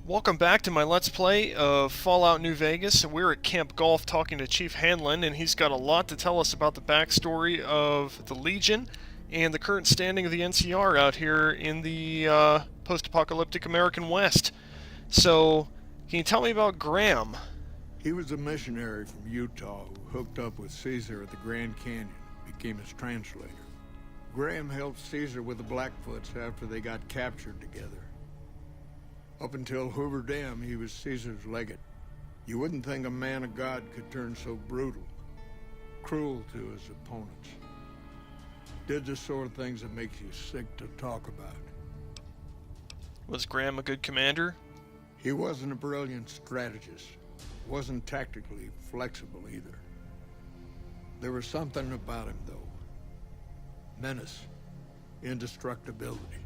Welcome back to my Let's Play of Fallout New Vegas. We're at Camp Golf talking to Chief Hanlon, and he's got a lot to tell us about the backstory of the Legion and the current standing of the NCR out here in the post-apocalyptic American West. So, can you tell me about Graham? He was a missionary from Utah who hooked up with Caesar at the Grand Canyon, became his translator. Graham helped Caesar with the Blackfoots after they got captured together. Up until Hoover Dam, he was Caesar's legate. You wouldn't think a man of God could turn so brutal, cruel to his opponents. Did the sort of things that makes you sick to talk about. Was Graham a good commander? He wasn't a brilliant strategist. Wasn't tactically flexible either. There was something about him, though. Menace. Indestructibility.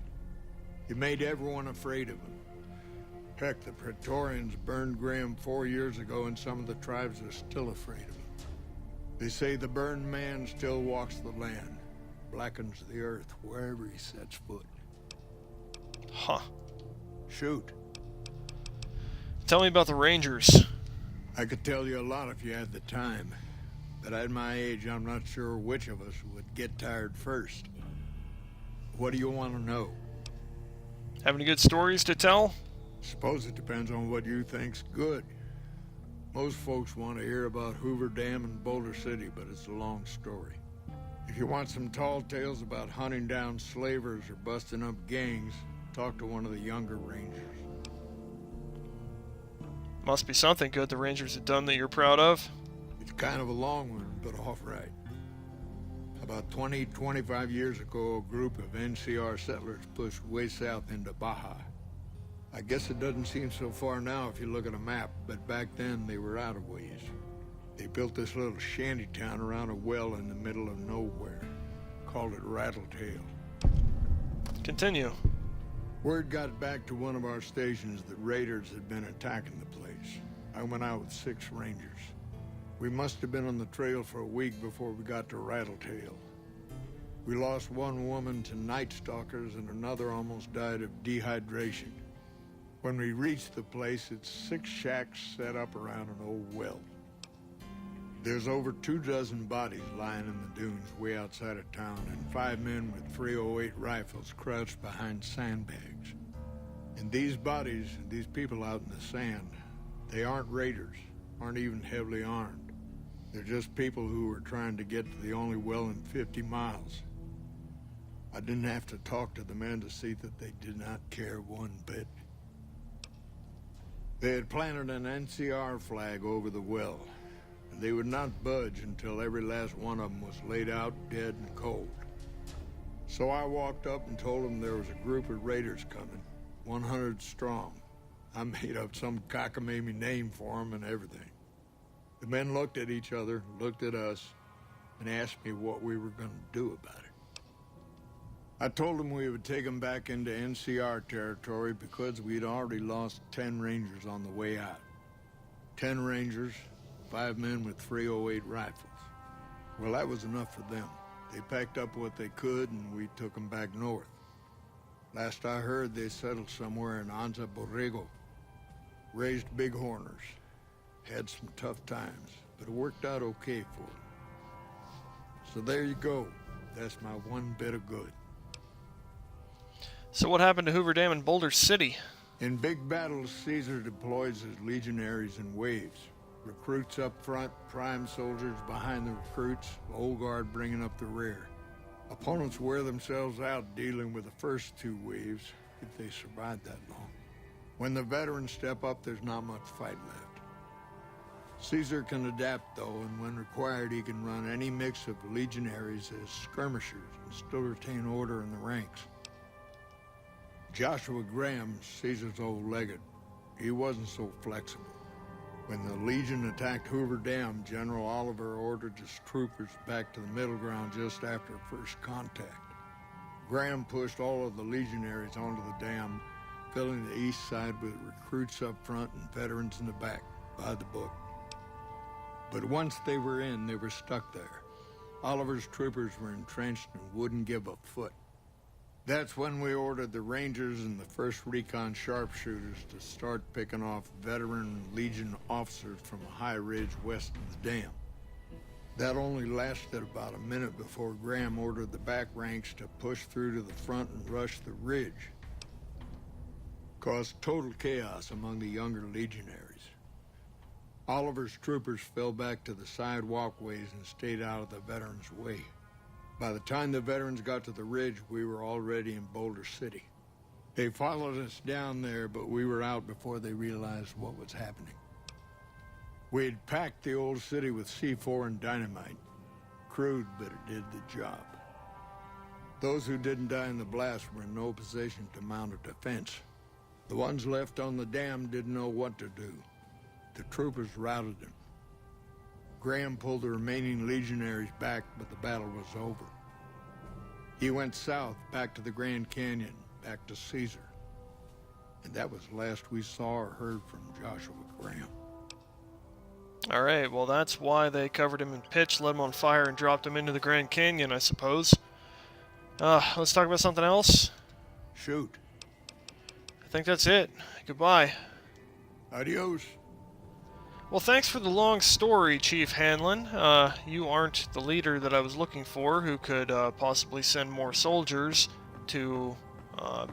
He made everyone afraid of him. Heck, the Praetorians burned Graham 4 years ago, and some of the tribes are still afraid of him. They say the burned man still walks the land, blackens the earth wherever he sets foot. Huh. Shoot. Tell me about the Rangers. I could tell you a lot if you had the time, but at my age, I'm not sure which of us would get tired first. What do you want to know? Have any good stories to tell? Suppose it depends on what you think's good. Most folks want to hear about Hoover Dam and Boulder City, but it's a long story. If you want some tall tales about hunting down slavers or busting up gangs, talk to one of the younger Rangers. Must be something good the Rangers have done that you're proud of. It's kind of a long one, but all right. About 25 years ago, a group of NCR settlers pushed way south into Baja. I guess it doesn't seem so far now if you look at a map, but back then they were out of ways. They built this little shanty town around a well in the middle of nowhere. Called it Rattletail. Continue. Word got back to one of our stations that raiders had been attacking the place. I went out with 6 Rangers. We must have been on the trail for a week before we got to Rattletail. We lost one woman to night stalkers and another almost died of dehydration. When we reached the place, it's 6 shacks set up around an old well. There's over 24 bodies lying in the dunes way outside of town, and 5 men with 308 rifles crouched behind sandbags. And these bodies, these people out in the sand, they aren't raiders, aren't even heavily armed. They're just people who were trying to get to the only well in 50 miles. I didn't have to talk to the men to see that they did not care one bit. They had planted an NCR flag over the well, and they would not budge until every last one of them was laid out dead and cold. So I walked up and told them there was a group of raiders coming, 100 strong. I made up some cockamamie name for them and everything. The men looked at each other, looked at us, and asked me what we were going to do about it. I told them we would take them back into NCR territory because we'd already lost 10 Rangers on the way out. 10 Rangers, 5 men with 308 rifles. Well, that was enough for them. They packed up what they could and we took them back north. Last I heard, they settled somewhere in Anza Borrego. Raised bighorners. Had some tough times, but it worked out okay for them. So there you go. That's my one bit of good. So what happened to Hoover Dam and Boulder City? In big battles, Caesar deploys his legionaries in waves. Recruits up front, prime soldiers behind the recruits, old guard bringing up the rear. Opponents wear themselves out dealing with the first 2 waves, if they survive that long. When the veterans step up, there's not much fight left. Caesar can adapt, though, and when required, he can run any mix of legionaries as skirmishers and still retain order in the ranks. Joshua Graham, Caesar's old legate, he wasn't so flexible. When the Legion attacked Hoover Dam, General Oliver ordered his troopers back to the middle ground just after first contact. Graham pushed all of the legionaries onto the dam, filling the east side with recruits up front and veterans in the back, by the book. But once they were in, they were stuck there. Oliver's troopers were entrenched and wouldn't give a foot. That's when we ordered the Rangers and the 1st Recon sharpshooters to start picking off veteran Legion officers from a high ridge west of the dam. That only lasted about a minute before Graham ordered the back ranks to push through to the front and rush the ridge. Caused total chaos among the younger legionaries. Oliver's troopers fell back to the side walkways and stayed out of the veterans' way. By the time the veterans got to the ridge, we were already in Boulder City. They followed us down there, but we were out before they realized what was happening. We had packed the old city with C4 and dynamite. Crude, but it did the job. Those who didn't die in the blast were in no position to mount a defense. The ones left on the dam didn't know what to do. The troopers routed them. Graham pulled the remaining legionaries back, but the battle was over. He went south, back to the Grand Canyon, back to Caesar. And that was the last we saw or heard from Joshua Graham. Alright, well that's why they covered him in pitch, lit him on fire, and dropped him into the Grand Canyon, I suppose. Let's talk about something else. Shoot. I think that's it. Goodbye. Adios. Well, thanks for the long story, Chief Hanlon. You aren't the leader that I was looking for who could possibly send more soldiers to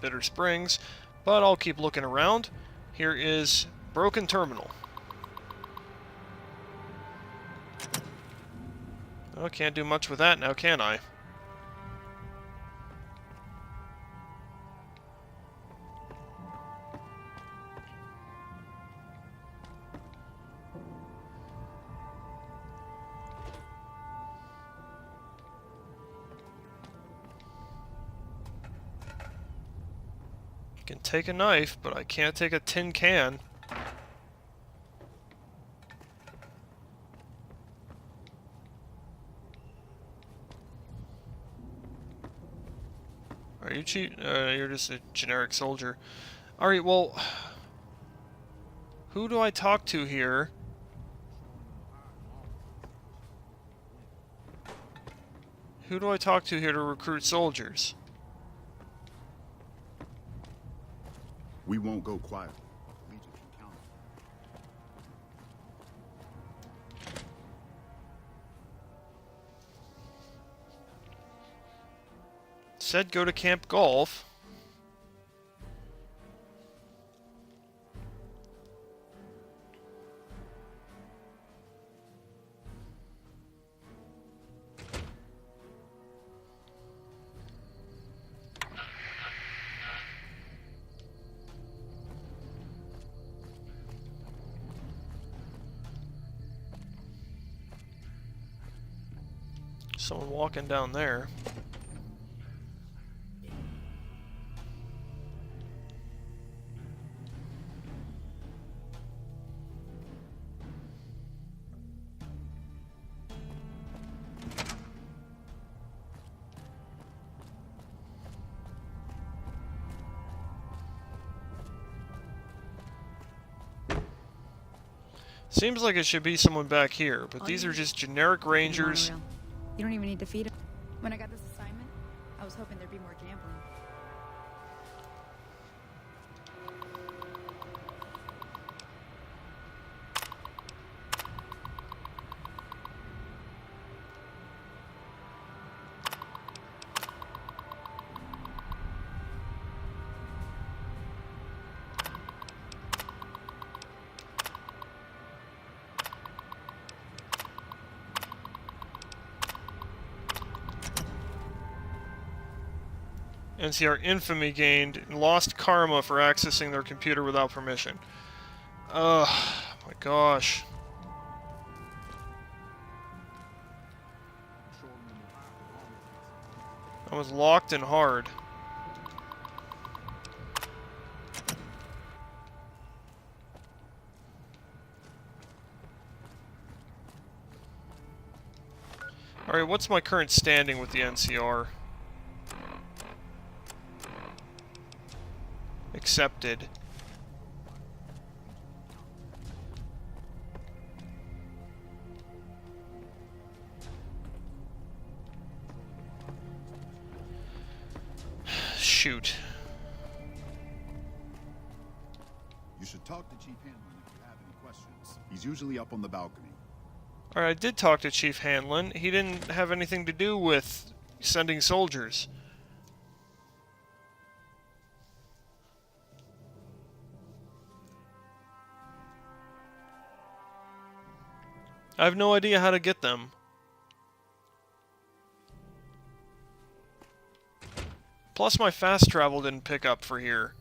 Bitter Springs, but I'll keep looking around. Here is Broken Terminal. Oh, can't do much with that now, can I? I can take a knife, but I can't take a tin can. Are you cheap? You're just a generic soldier. Alright, well... Who do I talk to here? Who do I talk to here to recruit soldiers? We won't go quiet. Legion can count on it. Said go to Camp Golf. Someone walking down there. Seems like it should be someone back here, but these are just generic rangers. You don't even need to feed him. When I got this assignment, I was hoping there'd be more gambling. NCR infamy gained and lost karma for accessing their computer without permission. Ugh, my gosh. I was locked in hard. Alright, what's my current standing with the NCR? Accepted. should talk to Chief Hanlon if you have any questions. He's usually up on the balcony. Alright, I did talk to Chief Hanlon. He didn't have anything to do with sending soldiers. I have no idea how to get them. Plus my fast travel didn't pick up for here.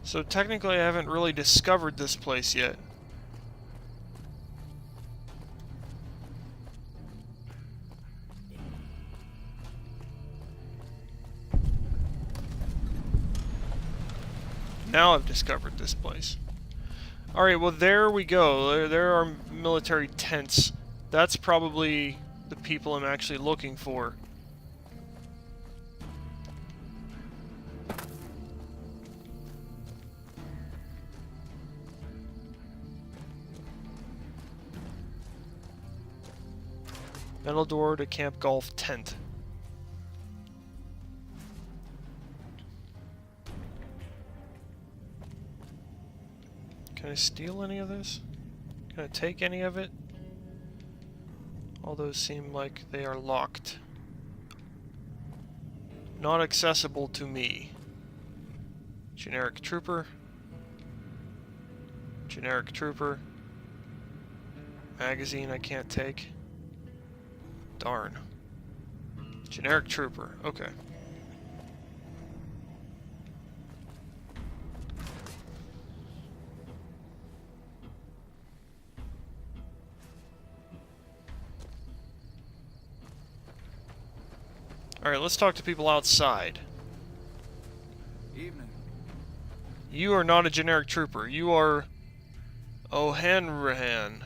So technically I haven't really discovered this place yet. Now I've discovered this place. Alright, well there we go. There are military tents. That's probably the people I'm actually looking for. Metal door to Camp Golf tent. Can I steal any of this? Can I take any of it? All those seem like they are locked. Not accessible to me. Generic trooper. Generic trooper. Magazine I can't take. Darn. Generic trooper. Okay. Alright, let's talk to people outside. Evening. You are not a generic trooper. You are O'Hanrahan.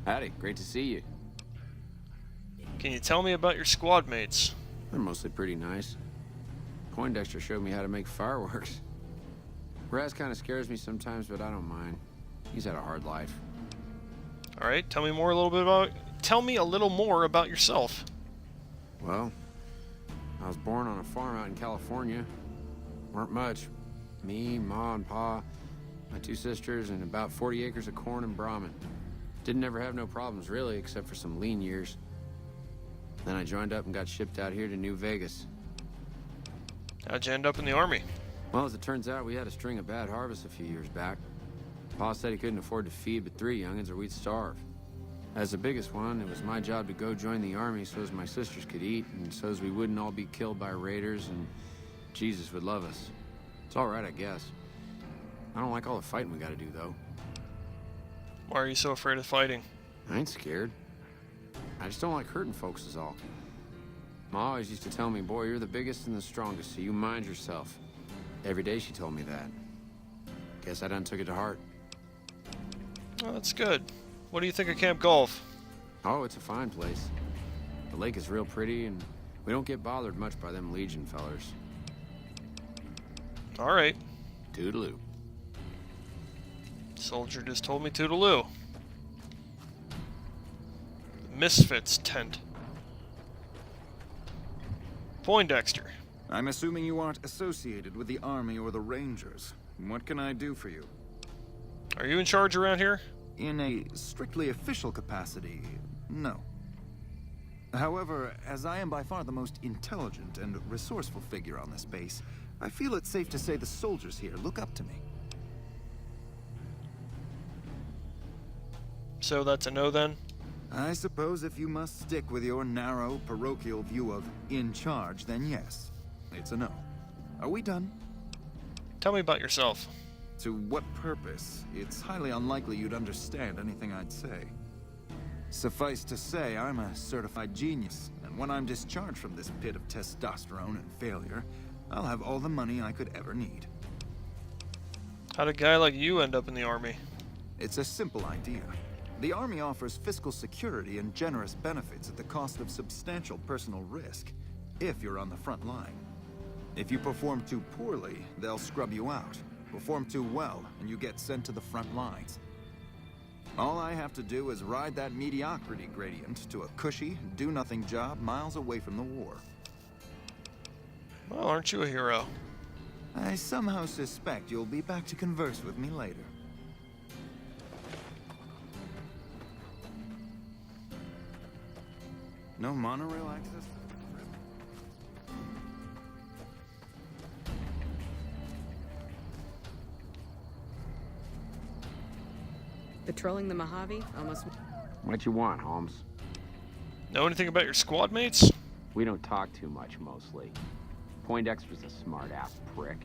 Howdy, great to see you. Can you tell me about your squad mates? They're mostly pretty nice. Poindexter showed me how to make fireworks. Raz kind of scares me sometimes, but I don't mind. He's had a hard life. Alright, tell me a little more about yourself. Well, I was born on a farm out in California. Weren't much. Me, Ma, and Pa, my 2 sisters, and about 40 acres of corn and Brahmin. Didn't ever have no problems, really, except for some lean years. Then I joined up and got shipped out here to New Vegas. How'd you end up in the army? Well, as it turns out, we had a string of bad harvests a few years back. Pa said he couldn't afford to feed but 3 youngins or we'd starve. As the biggest one, it was my job to go join the army so as my sisters could eat and so as we wouldn't all be killed by raiders and Jesus would love us. It's all right, I guess. I don't like all the fighting we gotta do, though. Why are you so afraid of fighting? I ain't scared. I just don't like hurting folks is all. Ma always used to tell me, boy, you're the biggest and the strongest, so you mind yourself. Every day she told me that. Guess I done took it to heart. Oh, that's good. What do you think of Camp Golf? Oh, it's a fine place. The lake is real pretty, and we don't get bothered much by them Legion fellers. Alright. Toodaloo. Soldier just told me toodaloo. The misfits tent. Poindexter. I'm assuming you aren't associated with the Army or the Rangers. What can I do for you? Are you in charge around here? In a strictly official capacity, no. However, as I am by far the most intelligent and resourceful figure on this base, I feel it's safe to say the soldiers here look up to me. So that's a no then? I suppose if you must stick with your narrow, parochial view of in charge, then yes, it's a no. Are we done? Tell me about yourself. To what purpose? It's highly unlikely you'd understand anything I'd say. Suffice to say, I'm a certified genius, and when I'm discharged from this pit of testosterone and failure, I'll have all the money I could ever need. How'd a guy like you end up in the army? It's a simple idea. The Army offers fiscal security and generous benefits at the cost of substantial personal risk, if you're on the front line. If you perform too poorly, they'll scrub you out. Perform too well, and you get sent to the front lines. All I have to do is ride that mediocrity gradient to a cushy, do-nothing job miles away from the war. Well, aren't you a hero? I somehow suspect you'll be back to converse with me later. No monorail access? Patrolling the Mojave? Almost. What you want, Holmes? Know anything about your squad mates? We don't talk too much, mostly. Poindexter's a smart-ass prick.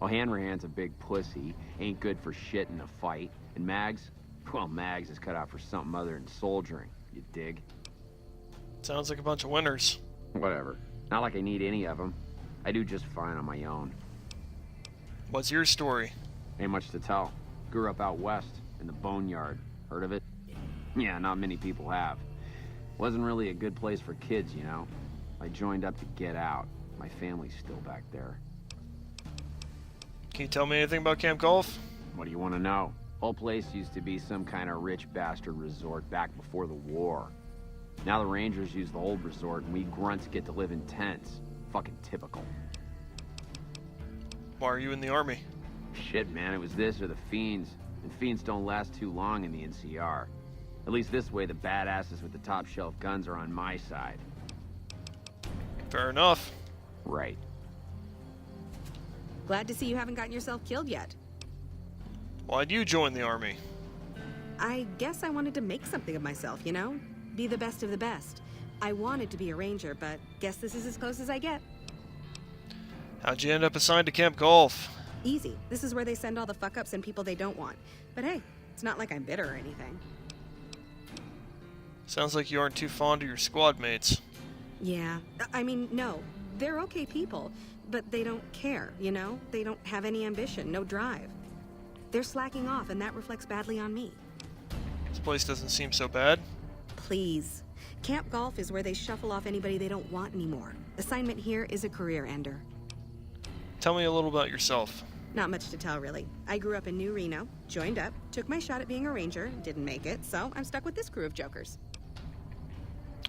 O'Hanrahan's a big pussy, ain't good for shit in a fight. And Mags? Well, Mags is cut out for something other than soldiering, you dig? Sounds like a bunch of winners. Whatever. Not like I need any of them. I do just fine on my own. What's your story? Ain't much to tell. Grew up out west, in the Boneyard. Heard of it? Yeah, not many people have. Wasn't really a good place for kids, you know? I joined up to get out. My family's still back there. Can you tell me anything about Camp Golf? What do you want to know? Whole place used to be some kind of rich bastard resort back before the war. Now the Rangers use the old resort and we grunts get to live in tents. Fucking typical. Why are you in the Army? Shit, man, it was this or the Fiends. And Fiends don't last too long in the NCR. At least this way the badasses with the top shelf guns are on my side. Fair enough. Right. Glad to see you haven't gotten yourself killed yet. Why'd you join the Army? I guess I wanted to make something of myself, you know? Be the best of the best. I wanted to be a ranger, but guess this is as close as I get. How'd you end up assigned to Camp Golf? Easy. This is where they send all the fuck-ups and people they don't want. But hey, it's not like I'm bitter or anything. Sounds like you aren't too fond of your squad mates. Yeah. I mean, no. They're okay people, but they don't care, you know? They don't have any ambition, no drive. They're slacking off, and that reflects badly on me. This place doesn't seem so bad. Please. Camp Golf is where they shuffle off anybody they don't want anymore. Assignment here is a career ender. Tell me a little about yourself. Not much to tell, really. I grew up in New Reno, joined up, took my shot at being a ranger, didn't make it, so I'm stuck with this crew of jokers.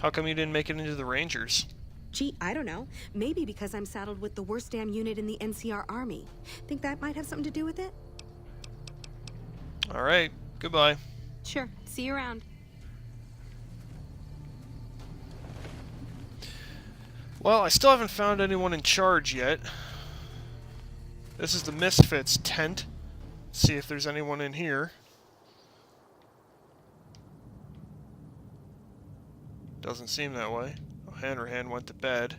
How come you didn't make it into the Rangers? Gee, I don't know. Maybe because I'm saddled with the worst damn unit in the NCR Army. Think that might have something to do with it? Alright, goodbye. Sure. See you around. Well, I still haven't found anyone in charge yet. This is the Misfits tent. See if there's anyone in here. Doesn't seem that way. O'Hanrahan went to bed.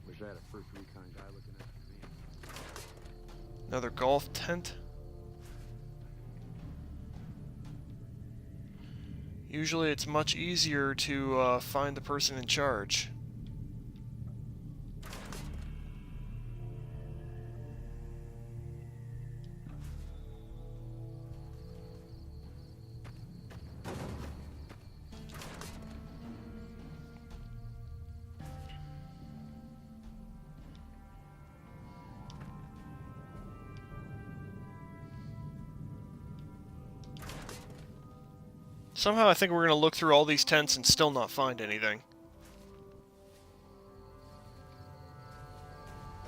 Wish I had a first recon guy looking after me. Another golf tent. Usually it's much easier to find the person in charge. Somehow I think we're going to look through all these tents and still not find anything.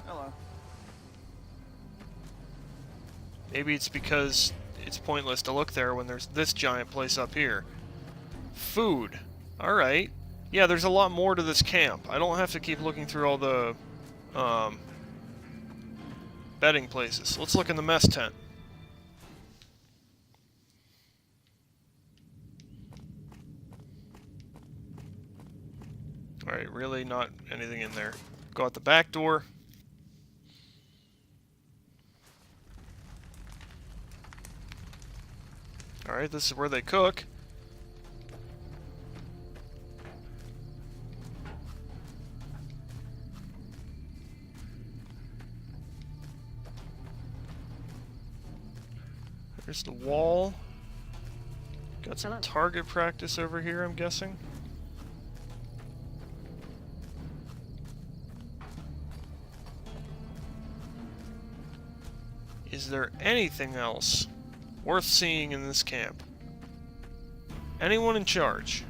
Hello. Maybe it's because it's pointless to look there when there's this giant place up here. Food. Alright. Yeah, there's a lot more to this camp. I don't have to keep looking through all the bedding places. Let's look in the mess tent. Alright, really not anything in there. Go out the back door. Alright, this is where they cook. There's the wall. Got some target practice over here, I'm guessing. Is there anything else? worth seeing in this camp? Anyone in charge?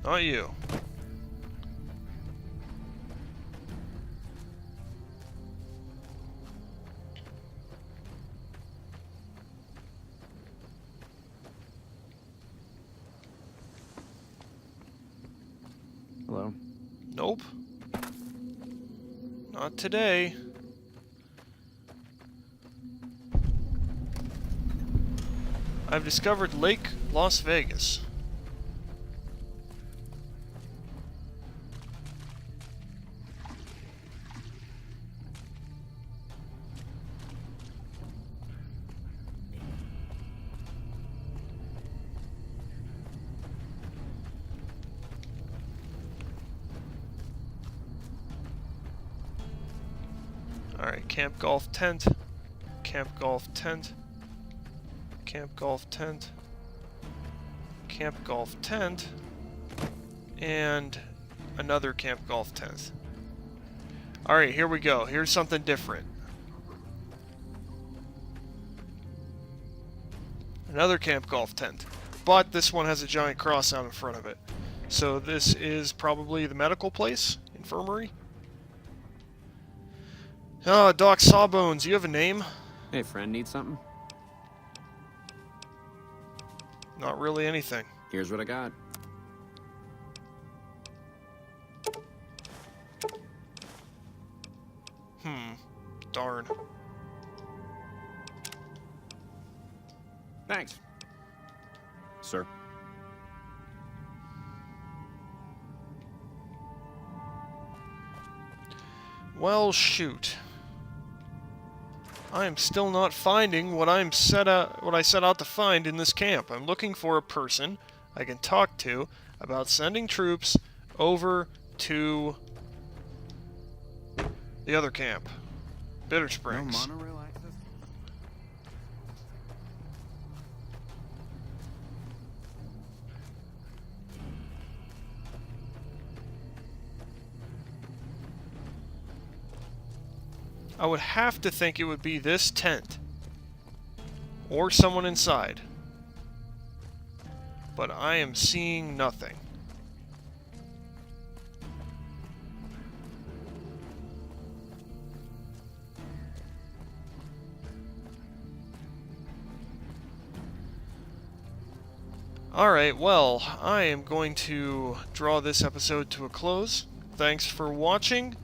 Not you. Hello. Nope. Not today. I've discovered Lake Las Vegas. Alright, camp golf tent. Camp golf tent. Camp golf tent. Camp golf tent. And another camp golf tent. Alright, here we go. Here's something different. Another camp golf tent. But this one has a giant cross out in front of it. So this is probably the medical place? Infirmary? Ah, Doc Sawbones, you have a name? Hey, friend, need something? Not really anything. Here's what I got. Darn. Thanks. Sir. Well, shoot. I am still not finding what I set out to find in this camp. I'm looking for a person I can talk to about sending troops over to the other camp, Bitter Springs. No monorail access? I would have to think it would be this tent. Or someone inside. But I am seeing nothing. Alright, well, I am going to draw this episode to a close. Thanks for watching.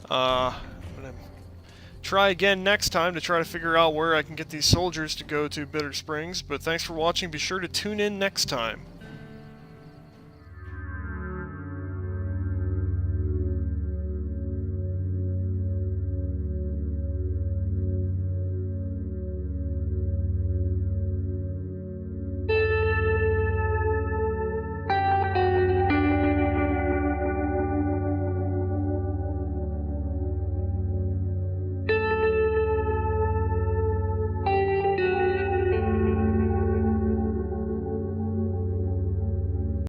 I'm gonna try again next time to try to figure out where I can get these soldiers to go to Bitter Springs, but thanks for watching. Be sure to tune in next time.